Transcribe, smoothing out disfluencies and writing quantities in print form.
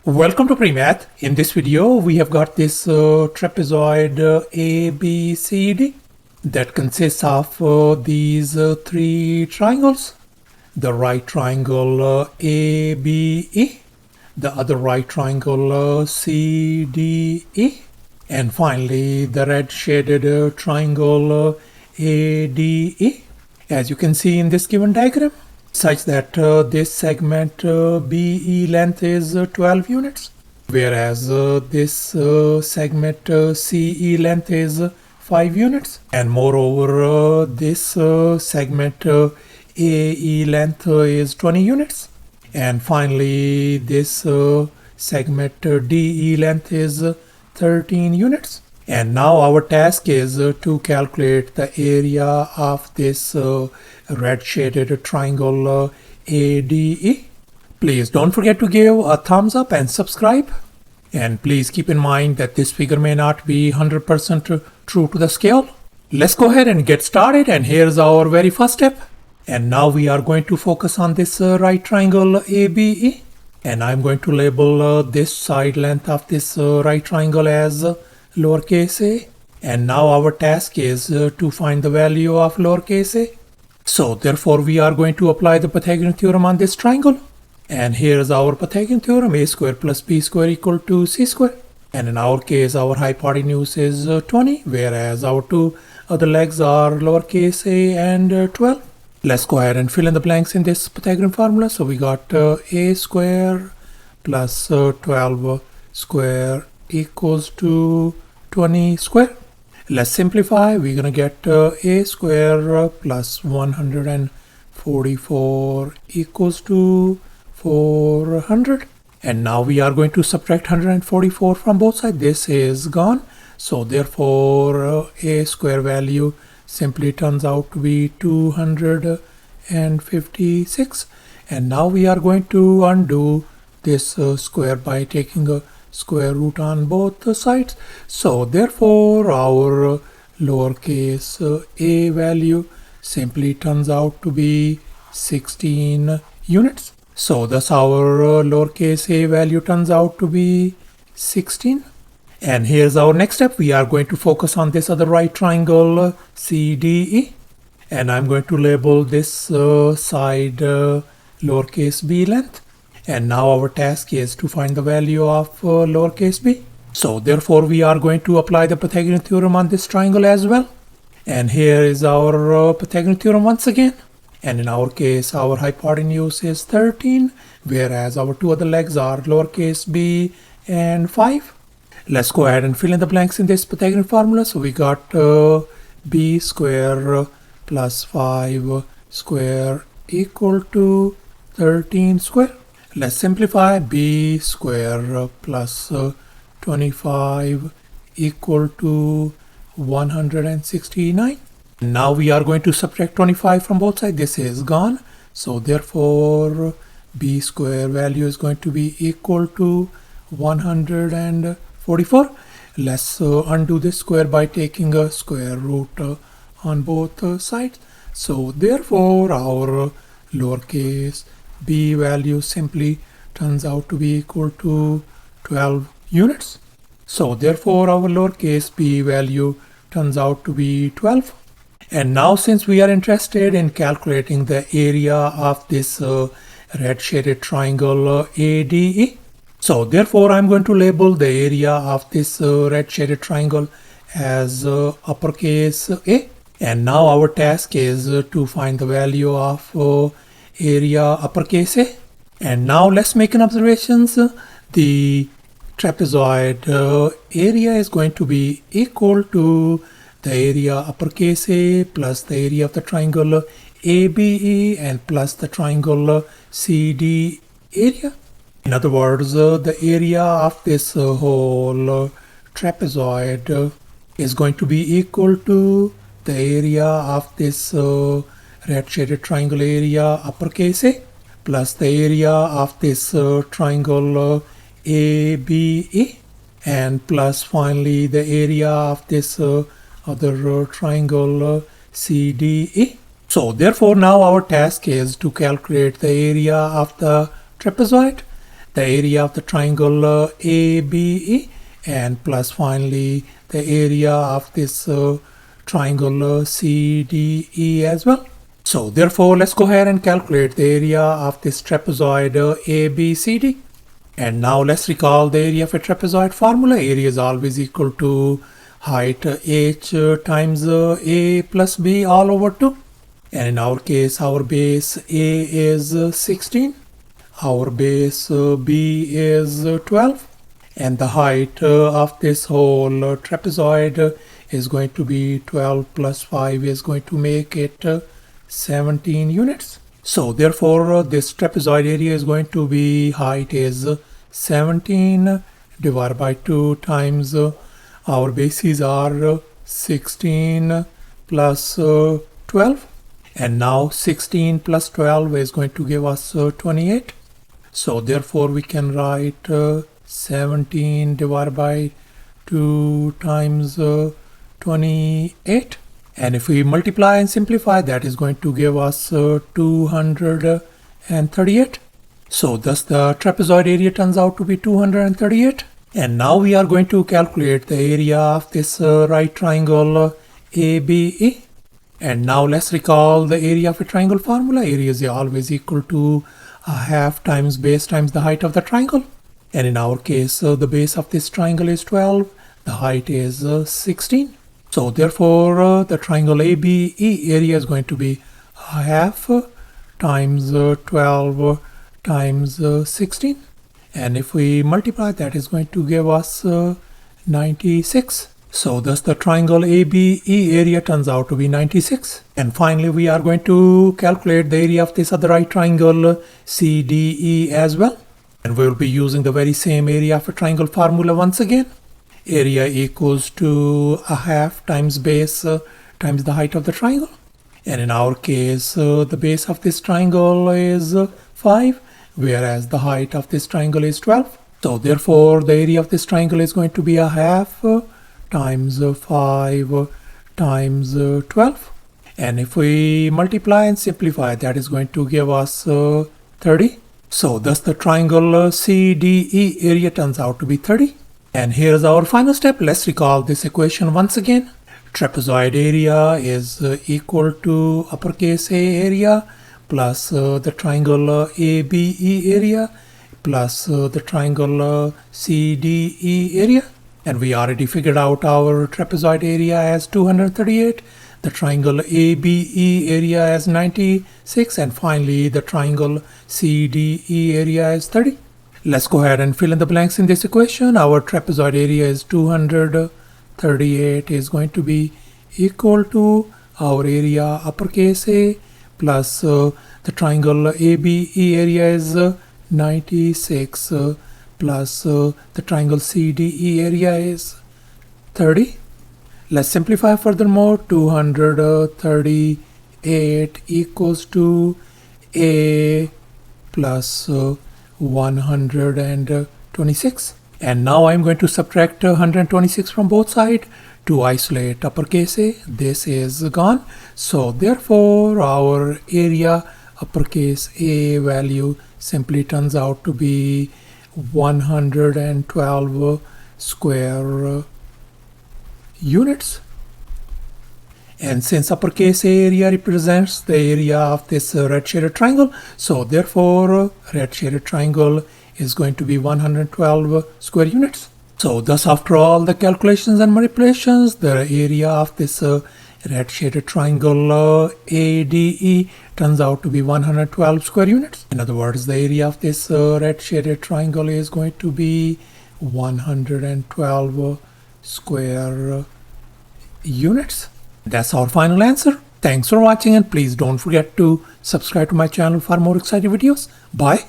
Welcome to PreMath. In this video, we have got this trapezoid ABCD that consists of these three triangles. The right triangle ABE, the other right triangle CDE, and finally the red shaded triangle ADE, as you can see in this given diagram, such that this segment BE length is 12 units, whereas this segment CE length is 5 units, and moreover this segment AE length is 20 units, and finally this segment DE length is 13 units. And now our task is to calculate the area of this red shaded triangle ADE. Please don't forget to give a thumbs up and subscribe. And please keep in mind that this figure may not be 100% true to the scale. Let's go ahead and get started, and here's our very first step. And now we are going to focus on this right triangle ABE. And I'm going to label this side length of this right triangle as lowercase a, and now our task is to find the value of lowercase a. So therefore we are going to apply the Pythagorean theorem on this triangle, and here's our Pythagorean theorem: a square plus b square equal to c square. And in our case our hypotenuse is 20, whereas our two other legs are lowercase a and 12. Let's go ahead and fill in the blanks in this Pythagorean formula. So we got a square plus 12 square equals to 20 square. Let's simplify. We're gonna get a square plus 144 equals to 400. And now we are going to subtract 144 from both sides. This is gone. So therefore a square value simply turns out to be 256. And now we are going to undo this square by taking a square root on both sides. So therefore our lowercase a value simply turns out to be 16 units. So thus our lowercase a value turns out to be 16. And here's our next step. We are going to focus on this other right triangle CDE, and I'm going to label this side lowercase b length. And now our task is to find the value of lowercase b. So therefore we are going to apply the Pythagorean theorem on this triangle as well. And here is our Pythagorean theorem once again. And in our case our hypotenuse is 13, whereas our two other legs are lowercase b and 5. Let's go ahead and fill in the blanks in this Pythagorean formula. So we got b square plus 5 square equal to 13 square. Let's simplify. B square plus 25 equal to 169. Now we are going to subtract 25 from both sides. This is gone. So therefore b square value is going to be equal to 144. Let's undo this square by taking a square root on both sides. So therefore our lowercase b value simply turns out to be equal to 12 units. So therefore our lowercase b value turns out to be 12. And now since we are interested in calculating the area of this red shaded triangle ADE, so therefore I'm going to label the area of this red shaded triangle as uppercase A. And now our task is to find the value of area uppercase A. And now let's make an observations. The trapezoid area is going to be equal to the area uppercase A plus the area of the triangle ABE and plus the triangle CD area. In other words, the area of this whole trapezoid is going to be equal to the area of this red shaded triangle area uppercase A plus the area of this triangle ABE and plus finally the area of this other triangle CDE. So therefore now our task is to calculate the area of the trapezoid. the area of the triangle ABE, and plus finally the area of this triangle CDE as well. So therefore, let's go ahead and calculate the area of this trapezoid ABCD. And now let's recall the area of a trapezoid formula. Area is always equal to height h times a plus b all over 2. And in our case, our base a is 16. Our base b is 12. And the height of this whole trapezoid is going to be 12 plus 5 is going to make it 17 units. So therefore, this trapezoid area is going to be height is 17 divided by 2 times our bases are 16 plus 12. And now 16 plus 12 is going to give us 28. So therefore, we can write 17 divided by 2 times 28. And if we multiply and simplify, that is going to give us 238. So thus the trapezoid area turns out to be 238. And now we are going to calculate the area of this right triangle ABE. And now let's recall the area of a triangle formula. Area is always equal to a half times base times the height of the triangle. And in our case, the base of this triangle is 12. The height is 16. So therefore, the triangle ABE area is going to be a half times 12 times 16. And if we multiply, that is going to give us 96. So thus the triangle ABE area turns out to be 96. And finally, we are going to calculate the area of this other right triangle CDE as well. And we will be using the very same area of a triangle formula once again. Area equals to a half times base times the height of the triangle. And in our case, the base of this triangle is 5, whereas the height of this triangle is 12. So therefore, the area of this triangle is going to be a half times 5 times 12. And if we multiply and simplify, that is going to give us 30. So thus the triangle CDE area turns out to be 30. And here's our final step. Let's recall this equation once again. Trapezoid area is equal to uppercase A area plus the triangle ABE area plus the triangle CDE area. And we already figured out our trapezoid area as 238, the triangle ABE area as 96, and finally the triangle CDE area as 30. Let's go ahead and fill in the blanks in this equation. Our trapezoid area is 238 is going to be equal to our area uppercase A plus the triangle ABE area is 96 plus the triangle CDE area is 30. Let's simplify furthermore. 238 equals to A plus 126. And now I'm going to subtract 126 from both sides to isolate uppercase A. This is gone. So therefore, our area uppercase A value simply turns out to be 112 square units. And since uppercase A area represents the area of this red shaded triangle, so therefore red shaded triangle is going to be 112 square units. So thus, after all the calculations and manipulations, the area of this red shaded triangle ADE turns out to be 112 square units. In other words, the area of this red shaded triangle is going to be 112 square units. That's our final answer. Thanks for watching, and please don't forget to subscribe to my channel for more exciting videos. Bye.